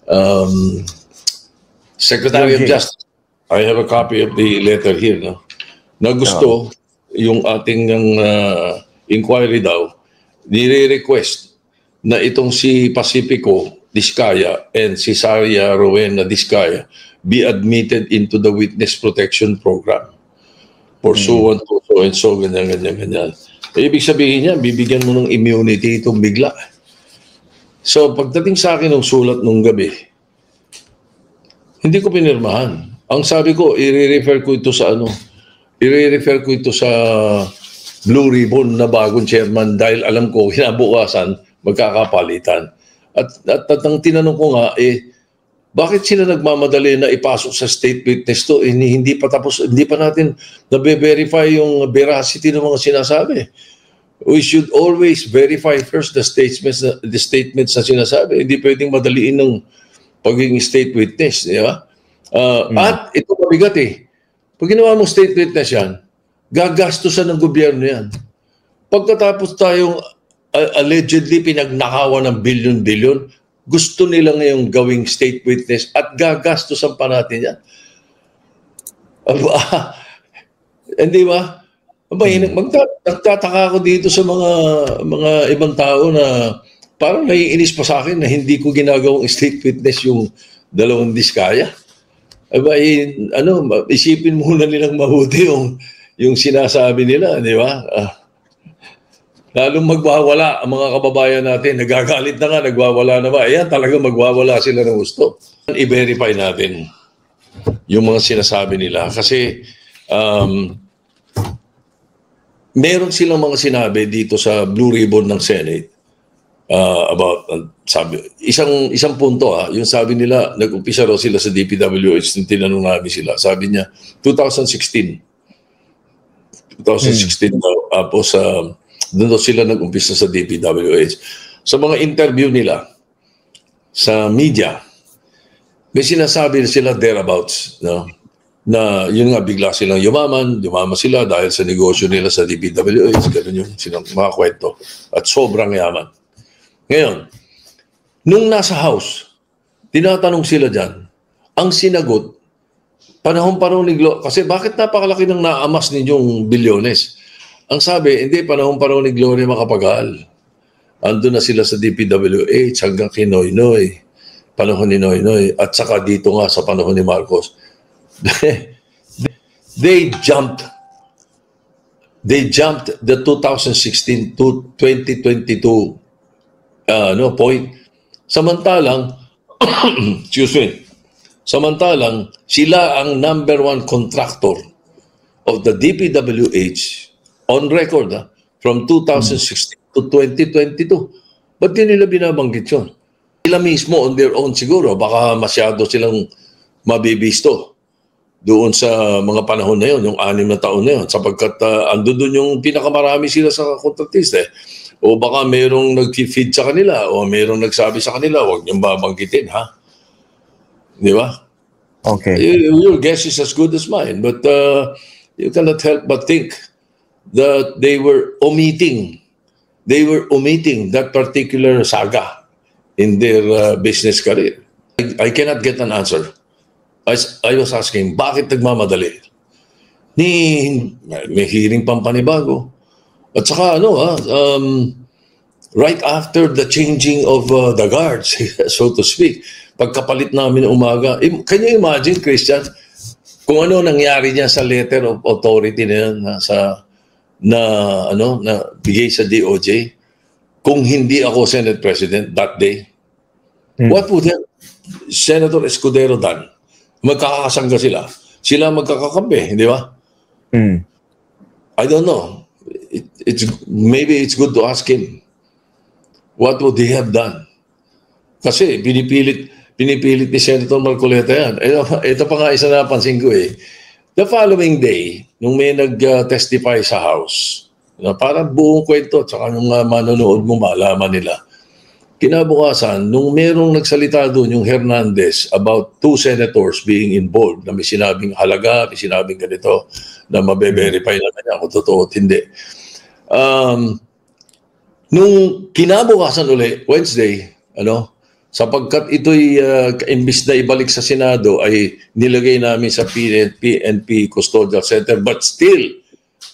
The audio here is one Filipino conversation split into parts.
um, Secretary of Justice. I have a copy of the letter here, no? Na gusto yung ating inquiry daw, nire-request na itong si Pacifico Diskaya and si Saria Rowena Diskaya be admitted into the Witness Protection Program. Pursuant to so and so, ganyan. Ibig sabihin niya, bibigyan mo ng immunity itong bigla. So, pagdating sa akin ng sulat nung gabi, hindi ko pinirmahan. Ang sabi ko, i-refer ko ito sa i-refer ko ito sa Blue Ribbon na bagong chairman dahil alam ko, kinabukasan, magkakapalitan. At ang tinanong ko nga, bakit sila nagmamadali na ipasok sa state witness to? Hindi pa tapos, hindi pa natin nabe-verify yung veracity ng mga sinasabi. We should always verify first the statements na sinasabi. Hindi pwedeng madaliin ng pagiging state witness, di ba? At ito mabigat Pag ginawa mong state witness yan, gagastusan ng gobyerno yan. Pagkatapos tayong allegedly pinagnakawan ng billion-billion, gusto nila ngayong gawing state witness at gagastusan pa natin yan. Hindi ba? Magtataka ako dito sa mga ibang tao na parang naiinis pa sa akin na hindi ko ginagawang state witness yung dalawang Diskaya. Isipin muna nilang mabuti yung sinasabi nila, di ba? Lalong magwawala ang mga kababayan natin. Nagagalit na nga, nagwawala na ba? Ayan, talaga magwawala sila ng gusto. I-verify natin yung mga sinasabi nila. Kasi meron silang mga sinabi dito sa Blue Ribbon ng Senate about isang punto yung sabi nila nag-umpisa raw sila sa DPWH nung tinanong namin sila, sabi niya 2016 daw, tapos doon daw sila nag-umpisa sa DPWH. Sa mga interview nila sa media, may sinasabi sila thereabouts, no? Na yun nga, bigla silang yumaman sila dahil sa negosyo nila sa DPWH, ganun yung mga kwento, at sobrang yaman. Ngayon, nung nasa house, tinatanong sila dyan, ang sinagot, panahon pa raw ni Gloria, kasi bakit napakalaki ng naamas ninyong bilyones? Ang sabi, hindi, panahon pa raw ni Gloria Macapagal. Ando na sila sa DPWH hanggang kay Noynoy, panahon ni Noynoy, at saka dito nga sa panahon ni Marcos. They jumped the 2016 to 2022 point. Samantalang samantalang sila ang number one contractor of the DPWH on record from 2016 to 2022. Ba't din nila binabanggit yun? Sila mismo on their own siguro, baka masyado silang mabibisto doon sa mga panahon na yun, yung 6 na taon na yun, sapagkat ando doon yung pinakamarami sila sa kontratista. O baka mayroong nag-feed sa kanila o mayroong nagsabi sa kanila, huwag niyong babanggitin, ha? Di ba? Okay. Your guess is as good as mine, but you cannot help but think that they were omitting that particular saga in their business career. I cannot get an answer. I was asking, bakit nagmamadali? May hearing pampanibago. At saka right after the changing of the guards, so to speak, pagkapalit namin umaga, can you imagine, Christian, kung ano nangyari niya sa letter of authority na yan, na bigay sa DOJ, kung hindi ako Senate President that day, what would Senator Escudero done? Magkakasangga sila. Sila magkakakampi, di ba? I don't know. Maybe it's good to ask him. What would he have done? Kasi pinipilit ni Senator Marcoleta yan. Ito pa nga isa na napansin ko The following day, nung may nag-testify sa House, parang buong kwento, tsaka nung manonood mo, malaman nila. Kinabukasan, nung merong nagsalita doon, yung Hernandez, about 2 senators being involved, na may sinabing halaga, may sinabing ganito, na mabe-verify na kanya kung totoo at hindi. Nung kinabukasan uli, Wednesday, Sapagkat ito'y imbis na ibalik sa Senado ay nilagay namin sa PNP Custodial Center but still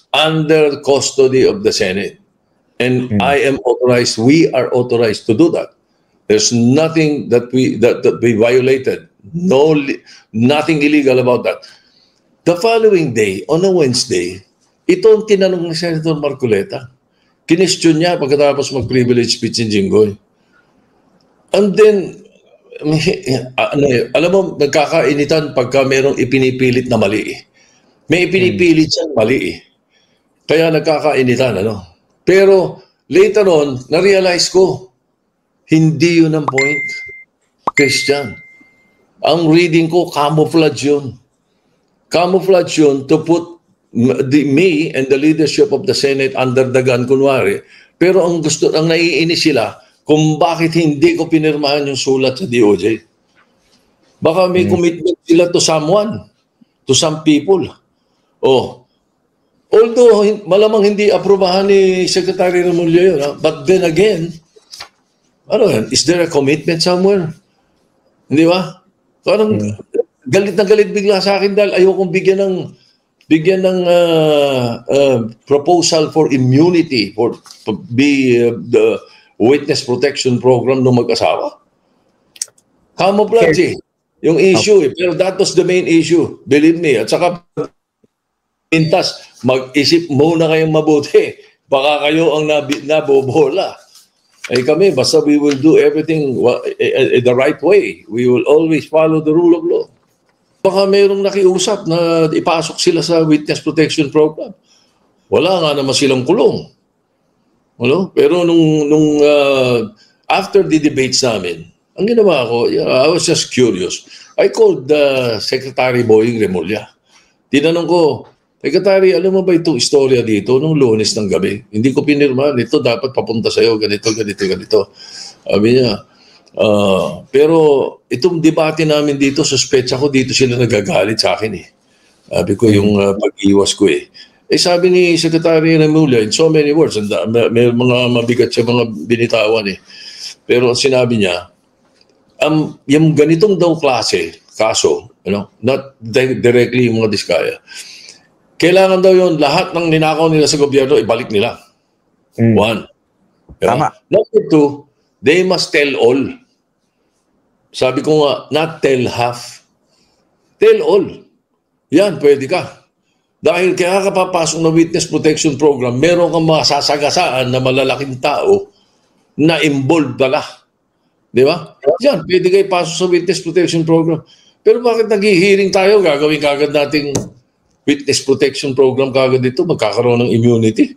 under custody of the Senate. And I am authorized, we are authorized to do that. There's nothing that we violated. Nothing illegal about that. The following day, on a Wednesday, ito ang tinanong ni Senator Marcoleta. Kinestyon niya pagkatapos mag-privilege speech in Jinggoy. And then, alam mo, nagkakainitan pagka merong ipinipilit na mali. May ipinipilit siyang mali. Kaya nagkakainitan, ano? Pero later on, na-realize ko, hindi yun ang point, Christian. Ang reading ko, camouflage yun. Camouflage yun to put me and the leadership of the Senate under the gun, kunwari. Pero ang naiinis sila, kung bakit hindi ko pinirmahan yung sulat sa DOJ. Baka may commitment sila to someone, to some people. Although malamang hindi aprobahan ni Secretary Remulla yun, but then again, is there a commitment somewhere? Hindi ba? Parang galit na galit bigla sa akin dahil ayokong bigyan ng proposal for immunity for the witness protection program ng mag-asawa. Camouflage yung issue Pero that was the main issue. Believe me. At saka pintas, mag-isip muna kayong mabuti. Baka kayo ang nabobola. Ay kami, basta we will do everything the right way. We will always follow the rule of law. Baka mayroong nakiusap na ipasok sila sa witness protection program. Wala nga naman silang kulong. Pero nung after the debates namin, ang ginawa ko, I was just curious. I called Secretary Boying Remulla. Tinanong ko, Secretary, alam mo ba itong istorya dito nung Lunes ng gabi? Hindi ko pinirma. Ito dapat papunta sa'yo. Ganito. Sabi niya, pero itong debate namin dito, suspetsa ko dito sila nagagalit sa akin eh. Sabi ko yung pag-iwas ko eh. Sabi ni Secretary Remulla, in so many words, may mga mabigat siya mga binitawan eh. Pero sinabi niya, yung ganitong daw klase, kaso, not directly yung mga diskaya, kailangan daw yun, lahat ng ninakaw nila sa gobyerno, ibalik nila. One. Tama. Number two, they must tell all. Sabi ko nga, not tell half. Tell all. Yan, pwede ka. Dahil kaya ka papasok na witness protection program, meron kang masasagasaan na malalaking tao na involved pala. Di ba? Yan, pwede kayo pasok sa witness protection program. Pero bakit nag-hearing tayo, gagawin kagad nating witness protection program kagad dito, magkakaroon ng immunity?